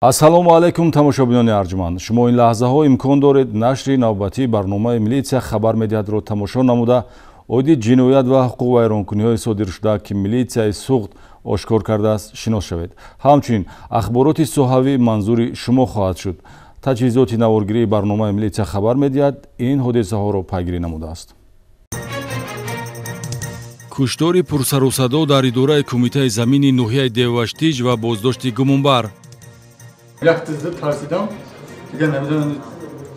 ассалому алайкум тамошобинони арҷманд. Шумо ин лаҳзаҳо имкон доред нашри навбатии барномаи милитсия хабар медиҳадро тамошо намуда оиди ҷиноят ва ҳуқуқ вайронкуниҳои содиршуда ки милитсияи суғд ошкор кардааст шинос шавед. Ҳамчунин ахбороти соҳавӣ манзури шумо хоҳад шуд. таҷҳизоти наворгирии барномаи милитсия хабар медиҳад ин ҳодисаҳоро пайгирӣ намудааст. куштори пурсарусадо дар идораи кумитаи замини ноҳияи Деваштиҷ ва боздошти гумонбар. Yaktızdı, tarzıdan. Diye nemeden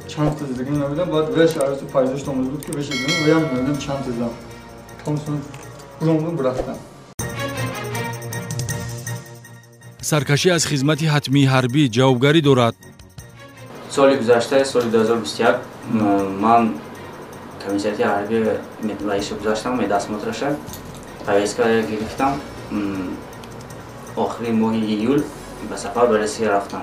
çantızdı, diye nemeden. Bad beş arası paylaştı omuzluk ki beş edin. Ve yan nemeden çantızdan. Tam sonra buronunu bıraktı. Sarkashi az xizmati hatmi harbiy javobgarӣ дорад. Соли гузашта, соли 2021, ман комиссияти ҳарбӣ медваиша гузаштам, медасмотраша. Повестка гирифтам. Охири моҳи июл ба сафар ба Россия рафтам.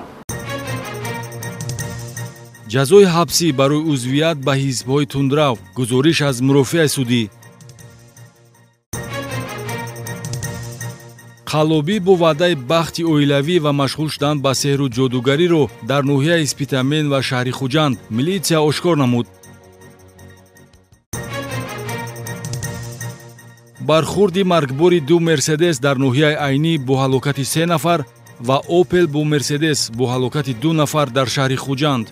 ҷазои ҳабсӣ барои узвият ба ҳизбҳои тундрав. гузориш аз мурофиаи судӣ. қаллобӣ бо ваъдаи бахти оилавӣ ва машғул шудан ба сеҳру ҷодугариро дар ноҳияи Спитамен ва шаҳри Хуҷанд милитсия ошкор намуд. бархурди маргбори ду Мерседес дар ноҳияи Айнӣ бо ҳалокати 3 нафар ва Опел бо Мерседес бо ҳалокати 2 нафар дар шаҳри Хуҷанд.